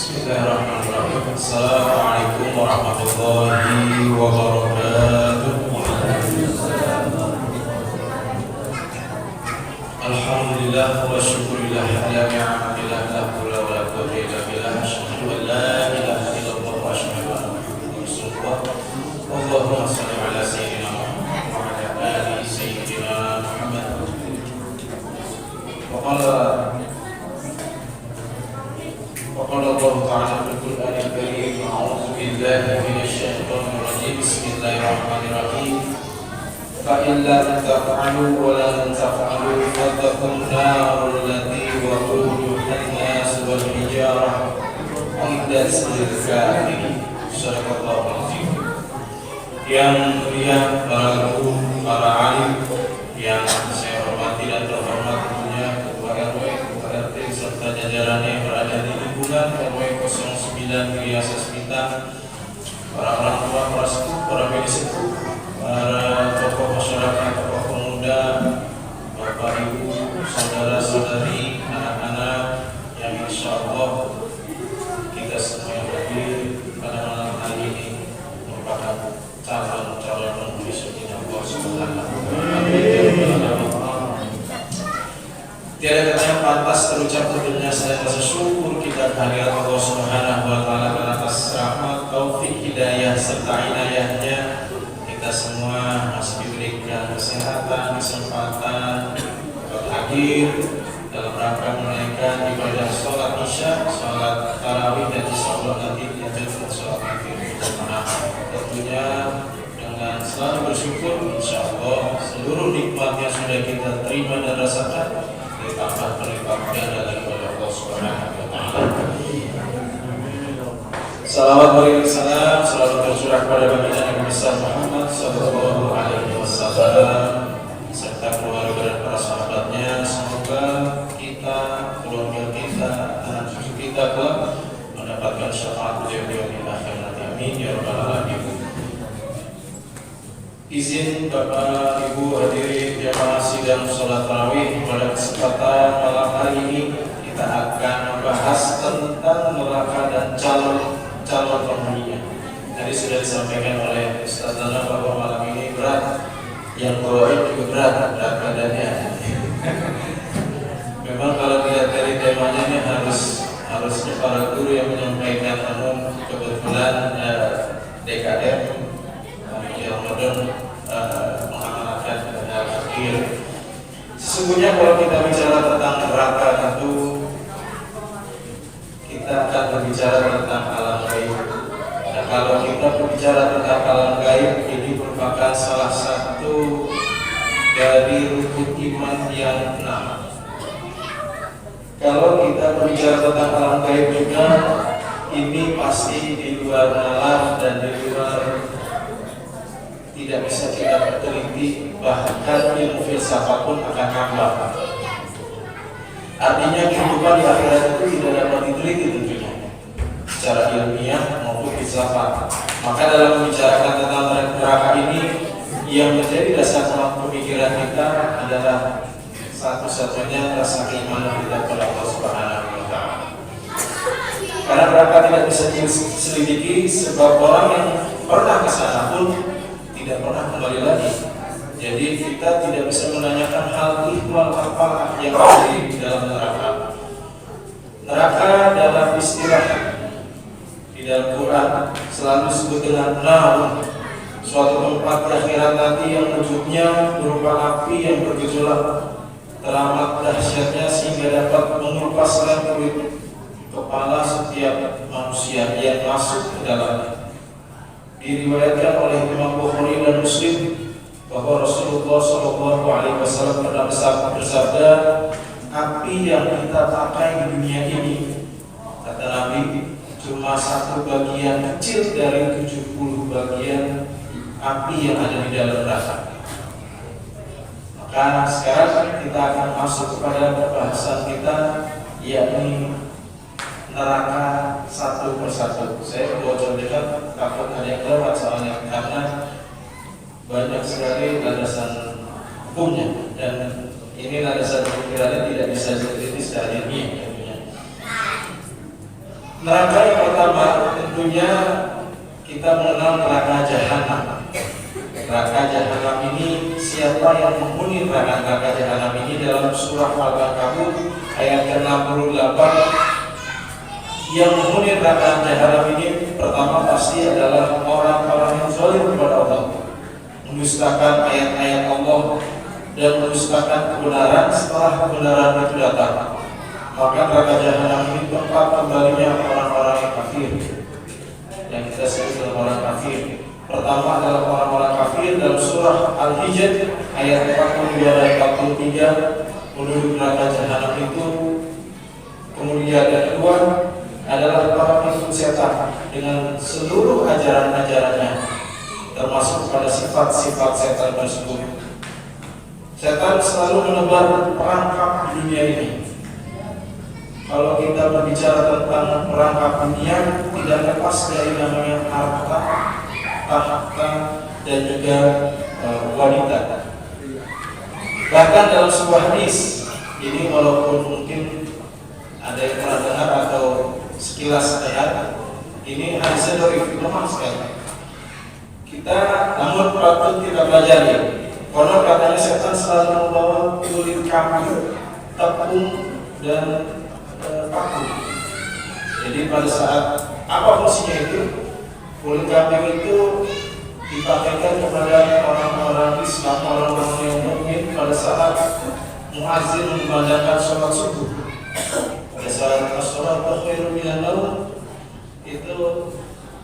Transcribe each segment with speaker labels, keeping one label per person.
Speaker 1: Bismillahirrahmanirrahim. Assalamualaikum warahmatullahi wabarakatuh. Alhamdulillah wa syukurillah ala ni'matillah la haula wa la quwwata illa billah. Asyhadu an la ilaha illallah wa asyhadu anna Muhammadan rasulullah. Allahumma shalli ala sayyidina Muhammad wa ala ali sayyidina Muhammad. وقال الله تعالى في القرآن الكريم: أعوذ بالله من الشيطان الرجيم. بسم الله الرحمن الرحيم. فإن لم تفعلوا ولن تفعلوا فاتقوا النار التي وقودها الناس والحجارة أعدت للكافرين. صدق الله العظيم. Yang mulia para guru, para alim yang saya hormati dan terhormat tentunya Ketua RW, Ketua RT serta jajarannya yang berada di lingkungan RW 09 Gria Sasmita, para orang tua, para sepuh, para bini sepuh, para tokoh masyarakat, tokoh pemuda, bapak ibu, saudara-saudari, anak-anak yang insya Allah kita semua yang hadir pada malam hari ini merupakan calon-calon penulis surga Allah Subhanahu wa Ta'ala. Tiada kata yang pantas terucap tentunya selain rasa syukur kita kehadirat Allah Subhanahu wa Ta'ala atas rahmat, taufik, hidayah serta inayahnya. Kita semua masih diberikan kesehatan, kesempatan untuk hadir dalam rangka menunaikan ibadah sholat isya, sholat tarawih, dan insya Allah nanti dilanjutkan sholat maghrib berjamaah. Tentunya dengan selalu bersyukur, insya Allah seluruh nikmat yang sudah kita terima dan rasakan ditambah berlipat ganda daripada Allah Subhanahu wa Ta'ala. Salawat beriring salam selalu tercurah pada baginda Nabi besar Muhammad sallallahu alaihi wasallam serta keluarga dan para sahabatnya. Semoga kita, keluarga kita, anak cucu kita kelak mendapatkan syafaat beliau di akhir nanti. Amin ya rabbal alamin. Izin Bapak Ibu hadirin jamaah sidang sholat tarawih, pada kesempatan malam hari ini kita akan membahas tentang neraka dan calon penghuninya. Tadi sudah disampaikan oleh Ustaz Dana bahwa malam ini berat, yang bawain juga berat badannya. Memang kalau dilihat dari temanya ini harusnya para guru yang menyampaikan, namun kebetulan DKM Ramadan mengamalkan dengan akhir. Sesungguhnya kalau kita bicara tentang neraka, tentu kita akan berbicara tentang alam gaib. Nah, kalau kita berbicara tentang alam gaib, ini merupakan salah satu dari rukun iman yang 6. Kalau kita berbicara tentang alam gaib juga, ini pasti di luar nalar dan di luar tidak bisa kita teliti, bahkan ilmu filsafat pun akan ngambang. Artinya kehidupan di akhirat itu tidak dapat diteliti tentunya secara ilmiah maupun filsafat. Maka dalam membicarakan tentang neraka ini, yang menjadi dasar pemikiran kita adalah satu-satunya rasa keimanan kita kepada Allah Subhanahu wa Ta'ala. Karena neraka tidak bisa diselidiki, sebab orang yang pernah ke sana pun tidak pernah kembali lagi. Jadi kita tidak bisa menanyakan hal ihwal apa yang ada di dalam neraka. Neraka dalam istilah di dalam Quran selalu disebut dengan nar, suatu tempat di akhirat nanti yang wujudnya berupa api yang bergejolak teramat dahsyatnya sehingga dapat mengupaskan kulit kepala setiap manusia yang masuk ke dalamnya. Diriwayatkan oleh Imam Bukhari dan Muslim bahwa Rasulullah SAW pernah bersabda, api yang kita pakai di dunia ini, kata Nabi, cuma satu bagian kecil dari 70 bagian api yang ada di dalam neraka. Maka sekarang kita akan masuk kepada pembahasan kita, yakni neraka satu persatu. Saya bocor dekat, takut ada yang lewat soalnya, karena banyak sekali landasan hukumnya dan ini landasan pemikirannya tidak bisa diteliti secara ilmiah. Neraka yang pertama tentunya kita mengenal neraka jahanam. Neraka jahanam ini, siapa yang menghuni neraka jahanam ini, dalam surah Al-Ankabut ayat ke-68, yang menghuni neraka jahanam ini pertama pasti adalah orang-orang yang zalim kepada Allah, mendustakan ayat-ayat Allah dan mendustakan kebenaran setelah kebenaran itu datang. Maka neraka jahanam ini tempat kembalinya orang-orang yang kafir, yang kita sebut dengan orang kafir. Pertama adalah orang-orang kafir dalam surah Al-Hijr ayat 42 dan 43, penduduk neraka jahanam itu. Kemudian yang kedua adalah para pengikut setan dengan seluruh ajaran-ajarannya, termasuk pada sifat-sifat setan tersebut. Setan selalu menebar perangkap di dunia ini. Kalau kita berbicara tentang perangkap dunia, tidak lepas dari namanya harta, tahta, dan juga wanita. Bahkan dalam sebuah hadis, ini walaupun mungkin ada yang pernah dengar atau sekilas dengar, ini hadisnya dari lemah sekali. Kita namun patut kita pelajari. Karena katanya setan selalu membawa kulit kambing, tepung, dan paku. Jadi pada saat apa fungsinya itu? Kulit kambing itu dipakaikan kepada orang-orang Islam, orang-orang yang mukmin pada saat muazzin memandangkan sholat subuh. Pada saat as-shalatu khairun minan naum, itu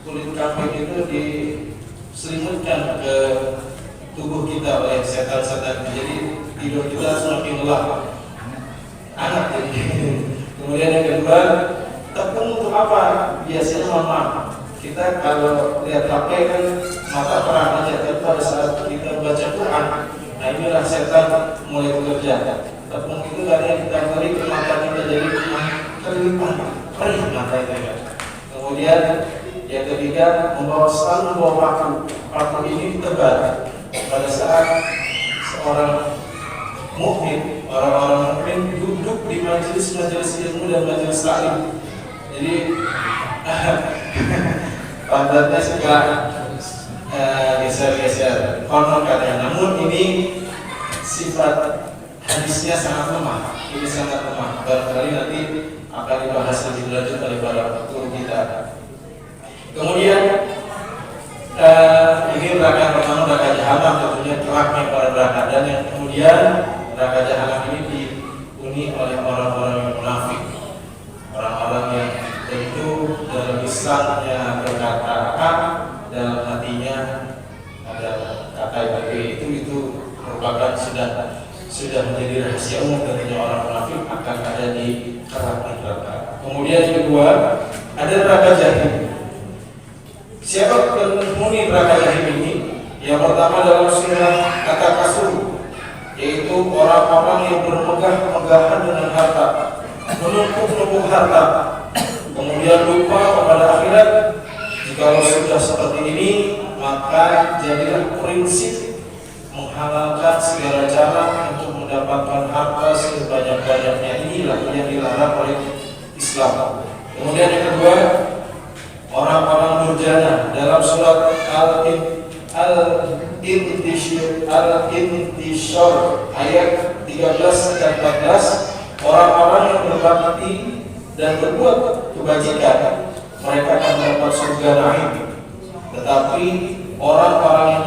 Speaker 1: kulit kambing itu diselimutkan ke tubuh kita oleh setan-setan. Jadi tidur kita semakin lelah. Anak jadi. Kemudian yang kedua, tepung untuk apa? Biasanya mama. Kita kalau lihat HP kan mata perang aja, tapi pada saat kita baca Quran, nah inilah setan mulai bekerja. Tepung itu kadang kita beri ke mata kita, jadi kelilipan, perih mata itu. Kemudian yang ketiga, selalu membawa paku. Paku ini tebal. Pada saat seorang mukmin, orang-orang mukmin duduk di majelis-majelis ilmu dan majelis taklim, jadi pantatnya suka geser-geser, konon katanya. Namun ini sifat hadisnya sangat lemah. Ini sangat lemah. Barangkali nanti akan dibahas lebih lanjut oleh para guru kita. Kemudian ini neraka pertama, neraka jahanam, tentunya celaknya para neraka. Dan yang kemudian neraka jahanam ini dihuni oleh orang-orang yang munafik, orang-orang yang tentu dalam lisannya berkata A, dalam hatinya ada kata B. Itu merupakan sudah menjadi rahasia umum, tentunya orang munafik akan ada di neraka. Kemudian yang kedua ada neraka jahim. Siapa penghuni neraka jahim ini? Yang pertama dalam surah At-Takasur, yaitu orang-orang yang bermegah-megahan dengan harta, menumpuk-numpuk harta, kemudian lupa kepada akhirat. Jikalau sudah seperti ini, maka jadilah prinsip menghalalkan segala cara untuk mendapatkan harta sebanyak-banyaknya. Inilah yang dilarang oleh Islam. Kemudian yang kedua, orang-orang durjana dalam surat Al-Intishar ayat 13 dan 14, orang-orang yang berbakti dan berbuat kebajikan mereka akan mendapat surga naim. Tetapi orang-orang yang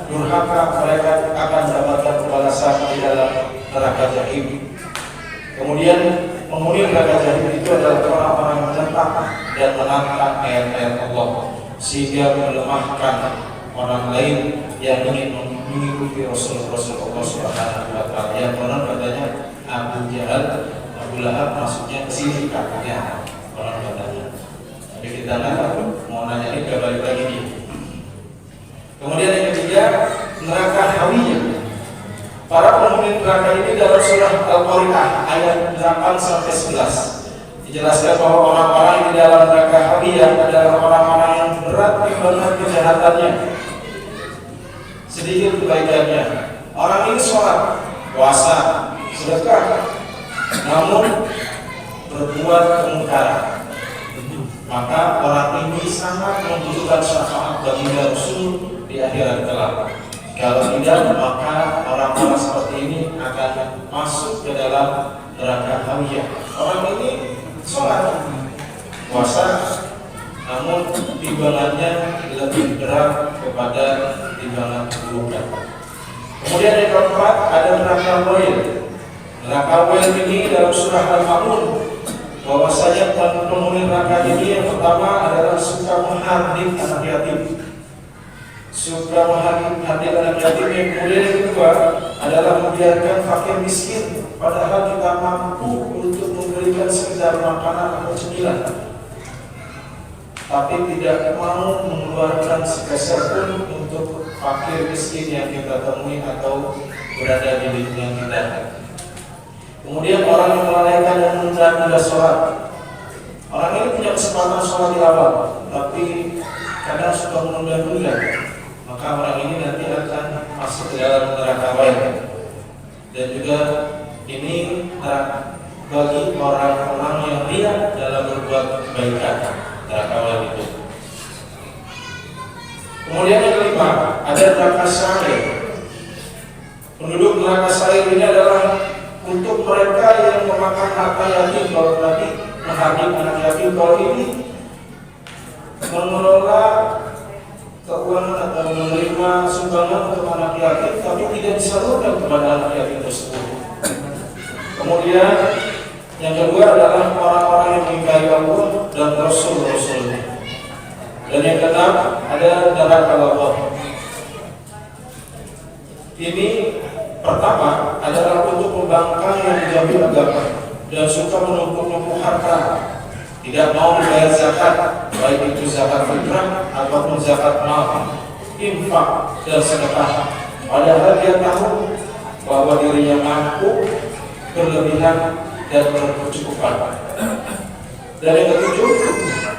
Speaker 1: durhaka mereka akan mendapatkan balasan di dalam neraka jahim. Kemudian penghuni neraka jahim itu adalah orang-orang yang menentang dan menantang ayat-ayat Allah, sehingga melemahkan orang lain yang ingin mengikuti Rasul-Rasul Allah Subhanahu wa Ta'ala. Yang konon katanya Abu Jahal, Abu Lahab masuknya ke sini kakinya, konon katanya. Tapi kita nggak tahu, mau nanya ini kembali lagi dia. Kemudian yang ketiga, neraka hawiyah. Para penghuni neraka ini dalam surah Al-Qari'ah ayat 8 sampai 11 dijelaskan bahwa orang-orang di dalam neraka hawiyah adalah orang-orang yang berat timbangan kejahatannya, sedikit kebaikannya. Orang ini sholat, puasa, sedekah, namun berbuat kemungkaran, kemudian maka orang-orang seperti ini akan masuk ke dalam neraka hamiyah. Orang ini sholat, puasa, namun timbangannya lebih berat kepada timbangan keburukan. Kemudian yang keempat ada neraka wail. Neraka wail ini dalam surah Al-Ma'un bahwasanya penghuni neraka ini yang pertama adalah suka menghardik anak yatim. Suka menghardik anak yatim. Yang kemudian yang kedua adalah membiarkan fakir miskin padahal kita mampu untuk memberikan sekedar makanan atau cemilan, tapi tidak mau mengeluarkan sepeser pun untuk fakir miskin yang kita temui atau berada di lingkungan kita. Kemudian orang yang melalaikan dan menunda sholat. Orang ini punya kesempatan sholat di awal, tapi kadang suka menunda-nunda. Maka orang ini nanti akan masuk ke dalam neraka wail. Dan juga ini bagi orang-orang yang riya dalam berbuat kebaikan, neraka wail itu. Kemudian yang kelima ada neraka sa'ir. Penduduk neraka sa'ir ini adalah untuk mereka yang memakan harta yatim. Kalau tadi menghardik anak yatim, kalau ini mengelola keuangan atau menerima sumbangan untuk anak yatim, tapi tidak disalurkan kepada anak yatim tersebut. Kemudian yang kedua adalah orang-orang yang mengingkari Allah dan Rasul-Rasulnya. Dan yang keenam ada neraka Allah. Ini pertama adalah untuk pembangkang yang menjauhi agama dan suka menumpuk-numpuk harta, tidak mau membayar zakat, baik itu zakat fitrah ataupun zakat mal, infak dan sedekah. Padahal dia tahu bahwa dirinya mampu, berlebihan dan berkecukupan. Dan yang ketujuh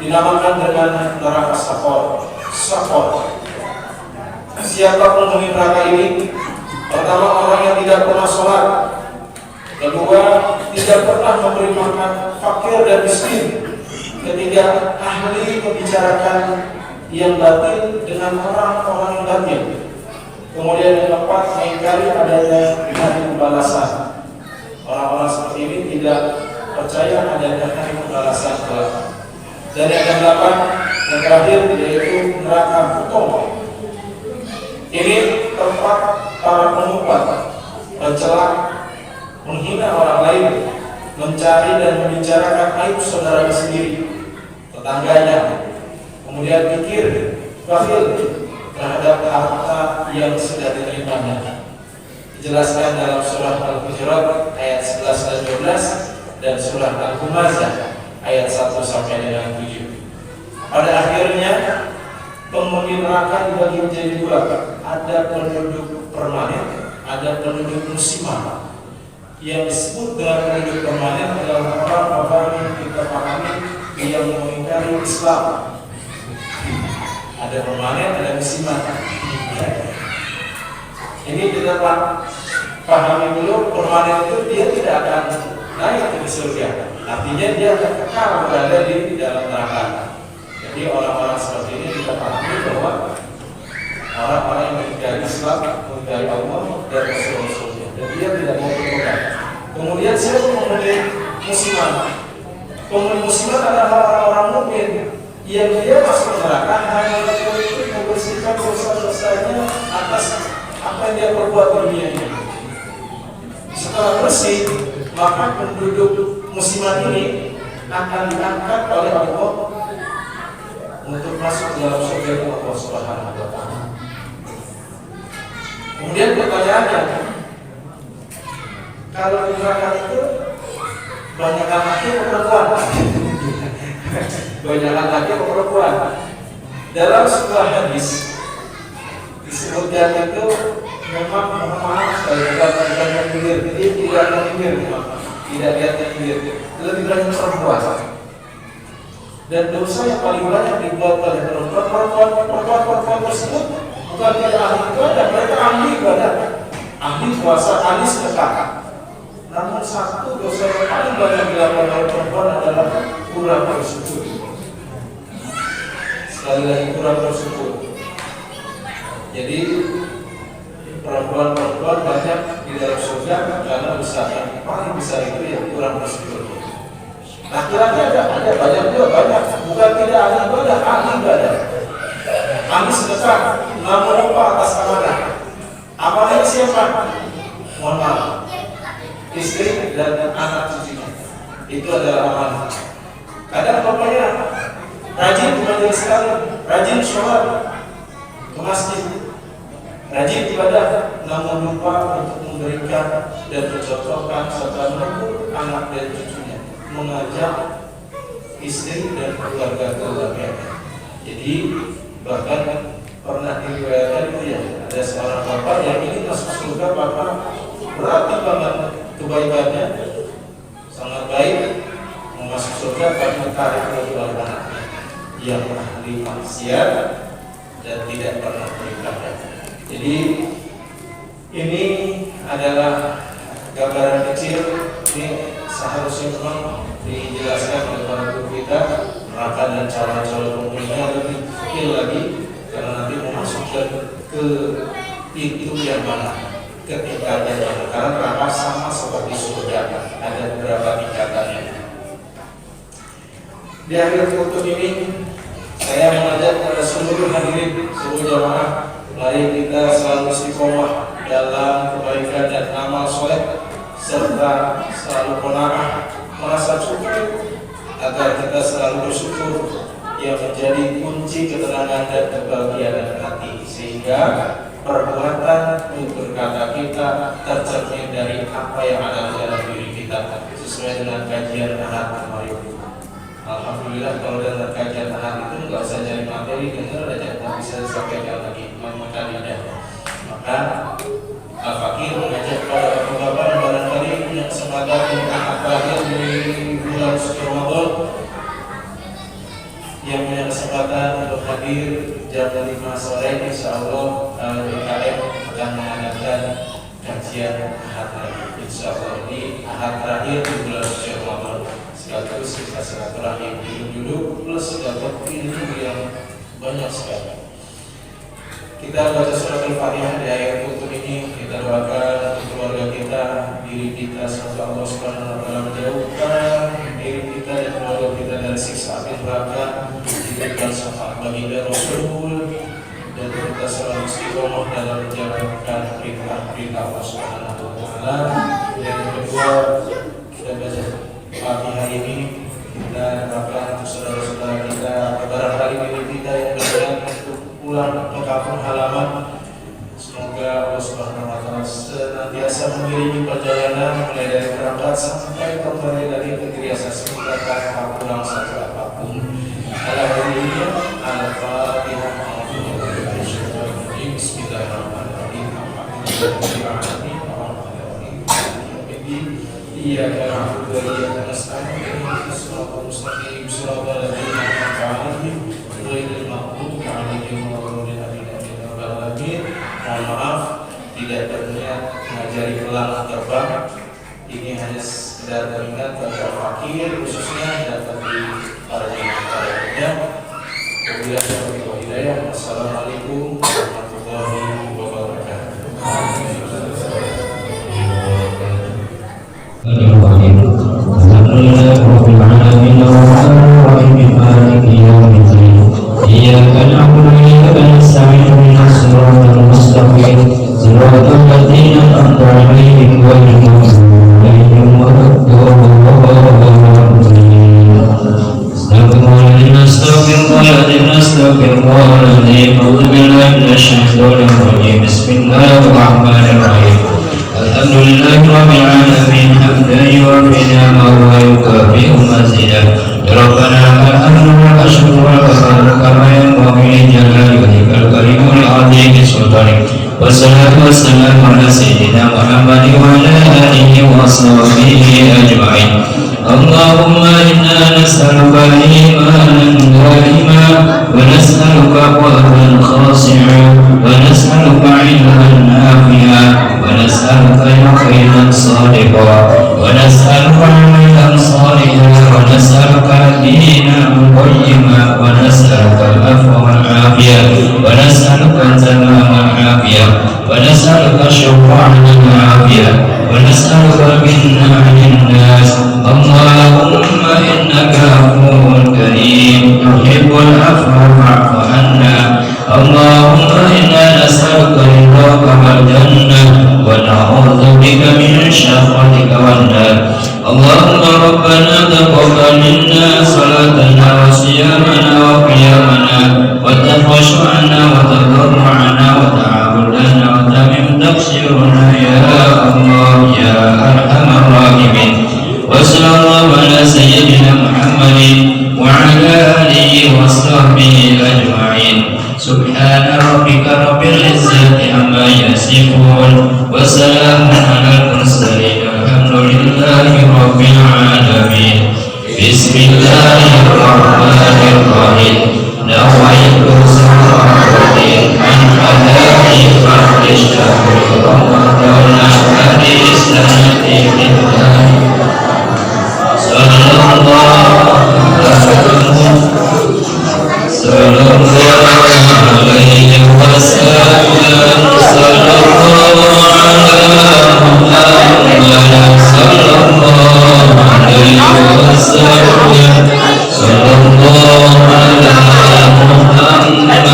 Speaker 1: dinamakan dengan neraka sakor. Siapa penghuni neraka ini? Pertama, orang yang tidak pernah sholat. Kedua, tidak pernah memberi makan fakir dan miskin. Ketiga, ahli membicarakan yang batil dengan orang-orang yang batil. Kemudian yang keempat, mengingkari adanya hari pembalasan. Orang-orang seperti ini tidak percaya adanya hari pembalasan kelak. Dan yang kedelapan, yang terakhir yaitu neraka hukum. Ini tempat para pengumpat, mencela, menghina orang lain, mencari dan membicarakan aib saudaranya sendiri, tetangganya, kemudian pikir bakhil terhadap harta yang sudah diterimanya. Dijelaskan dalam surah Al-Hujurat ayat 11 dan 12 dan surah Al-Humazah ayat 1 sampai dengan 7. Pada akhirnya penghuni neraka dibagi menjadi dua. Ada penduduk permanen, ada penduduk musiman. Yang disebut dengan penduduk permanen adalah orang-orang yang kita pahami yang mengingkari Islam. Ada permanen, ada musiman. Ini kita pahami dulu, permanen itu dia tidak akan naik ke surga. Artinya dia akan kekal berada di dalam neraka. Jadi orang-orang seperti ini kita pahami bahwa orang-orang yang mengingkari Islam, mengingkari Allah dan Rasul-Rasulnya, dan dia tidak mau bertobat. Kemudian siapa penghuni musiman? Penghuni musiman adalah orang-orang mukmin yang dia masuk neraka hanya untuk membersihkan dosa-dosanya atas apa yang dia perbuat di dunia ini. Setelah bersih, maka penduduk musiman ini akan diangkat oleh Allah untuk masuk dalam surga Allah Subhanahu wa taala. Kemudian pertanyaannya, kalau di neraka itu banyak laki atau perempuan? Banyak laki atau perempuan? Dalam sebuah hadis disebutkan itu memang maaf bukan yang pinggir, jadi tidak yang pinggir, tidak lihat yang pinggir, lebih banyak perempuan. Dan dosa yang paling banyak dibuat oleh perempuan tersebut bukan dia ahli ibadah, mereka ahli ibadah, ahli puasa, ahli sedekah. Namun satu dosa yang paling banyak dilakukan oleh perempuan adalah kurang bersyukur. Sekali lagi kurang bersyukur. Jadi perempuan banyak di dalam surga karena usaha yang paling besar itu yang kurang bersyukur. Laki-laki ada banyak juga banyak, bukan tidak ada ibadah, ahli ibadah, ahli sedekah, namun lupa atas amanah. Amanahnya siapa? Mohon maaf, istri dan anak cucunya. Itu adalah amanah. Kadang bapaknya rajin ke majelis taklim, rajin sholat ke masjid, rajin ibadah, namun lupa untuk memberikan dan mencocokkan serta menumbuh anak dan cucunya, mengajak istri dan keluarga-keluarganya. Jadi bahkan pernah diriwayatkan itu ya, ada seorang bapak yang ingin masuk surga, bapak berarti banget kebaikannya, sangat baik, mau masuk surga tapi tarik kedua anaknya yang ahli maksiat dan tidak pernah beribadah. Jadi ini adalah gambaran kecil. Ini seharusnya memang dijelaskan oleh para guru kita neraka dan cara-cara penghuninya lebih detail lagi, karena nanti memasukkan ke pintu yang mana, ke tingkatan yang mana, karena neraka sama seperti surga, ada beberapa tingkatannya. Di akhir foto ini saya mengajak kepada seluruh hadirin, seluruh jamaah, mari kita selalu istiqomah dalam kebaikan dan amal soleh, serta selalu qanaah, merasa cukup, agar kita selalu bersyukur yang menjadi kunci ketenangan dan kebahagiaan hati, sehingga perbuatan tutur kata kita tercermin dari apa yang ada di dalam diri kita sesuai dengan kajian ahad kemarin. Alhamdulillah kalau dalam kajian ahad itu nggak usah nyari materi, dengar aja, tak bisa disampaikan lagi maknanya. Maka Al-Fakir mengajak para bapak barangkali punya kesempatan untuk akhir di bulan suci Ramadan, yang punya kesempatan untuk hadir jam 5 sore, insya Allah DKM akan mengadakan kajian ahad lagi, insya Allah di ahad terakhir di bulan suci Ramadan. Sekaligus kita silaturahim dulu plus dapat ilmu yang banyak sekali. Kita baca surat Al-Fatihah di akhir kutub ini. Kita doakan keluarga kita, diri kita, semoga Allah Subhanahu wa taala menjauhkan diri kita dan keluarga kita dari siksa api neraka, diberikan syafaat baginda Rasul, dan kita selalu istiqomah dalam menjalankan perintah-perintah Allah Subhanahu wa taala. Yang kedua, kita baca Fatihah ini kita harapkan untuk saudara-saudara kita, barangkali diri kita yang berjalan untuk pulang ke kampung halaman, semoga Allah Subhanahu wa taala senantiasa mengiringi perjalanan mulai dari berangkat sampai kembali lagi ke diri asas kita tanpa pulang satu apapun. Alhamdulillah, Al-Fatihah. Bismillahirrahmanirrahim. Iyyaka na'budu wa iyyaka nasta'in, ihdinas siratal mustaqim, siratal ladzina an'amta 'alaihim ghairil maghdubi 'alaihim waladdallin. Mohon maaf tidak berniat mengajari pelang terbang. Ini hanya sekedar teringat pada fakir khususnya dan bagi para jemaah lainnya. Wabillahi hidayah. Wassalamualaikum warahmatullahi wabarakatuh. Alhamdulillahirabbil alamin arrahmanirrahim maliki yaumiddin iyyaka na'budu wa iyyaka nasta'in ihdinas siratal mustaqim siratal ladzina an'amta 'alaihim ghairil maghdubi 'alaihim waladdallin. Astaghfirullahaladzim. A'udzubillahi minasyaitonir rajim. Bismillahirrahmanirrahim. Alhamdulillahirabbil alamin hamdan yuwaffi ni'amahu wa yukafi'u mazidah. Rabbana lakal hamdu wa lakal kama yanbaghi li jalali wajhikal karimil 'azimi sultanik. Wassalatu wassalamu ala sayyidina Muhammadin wa ala alihi wa sahbihi ajma'in. Allahumma inna nas'aluka imanan da'iman wa nas'aluka qalban khashi'an wa nas'aluka 'ilman nafi'an wa nas'aluka yaqinan sadiqan wa nas'aluka 'amalan salihan wa nas'aluka dinan qayyiman wa nas'aluka
Speaker 2: العفو والعافية ونسألك تمام العافية ونسألك الشكر على العافية ونسألك الغنى عن الناس اللهم إنك عفو كريم تحب العفو فاعف عنا اللهم إنا نسألك رضاك والجنة ونعوذ بك من شقتك والنار اللهم ربنا تقبل منا صلاتنا وصيامنا وقيامنا وتخشعنا وتضرعنا وتعبدنا وتمم تقصيرنا يا الله يا أرحم الراحمين وصلى الله على سيدنا محمد وعلى آله وصحبه أجمعين سبحان ربك رب العزة عما يصفون وسلام على المرسلين الحمد لله رب العالمين بسم الله الرحمن الرحيم نويت صلاة عن أداء فرض الشهر رمضان هذه السنة بالله صلى الله عليه وسلم صلى الله على محمد صلى الله عليه وسلم صلى الله على محمد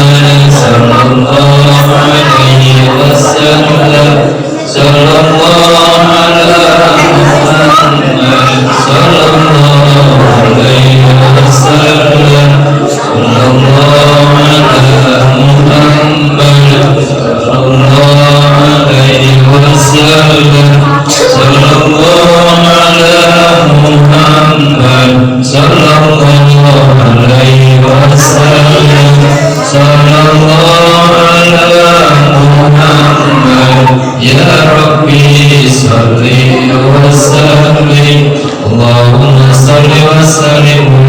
Speaker 2: صلى الله عليه وسلم صلى الله على محمد صلى الله عليه وسلم صلى الله على محمد صلى الله عليه وسلم صلى الله على محمد صلى الله عليه وسلم صلى الله على محمد يا ربي صل وسلم اللهم صل وسلم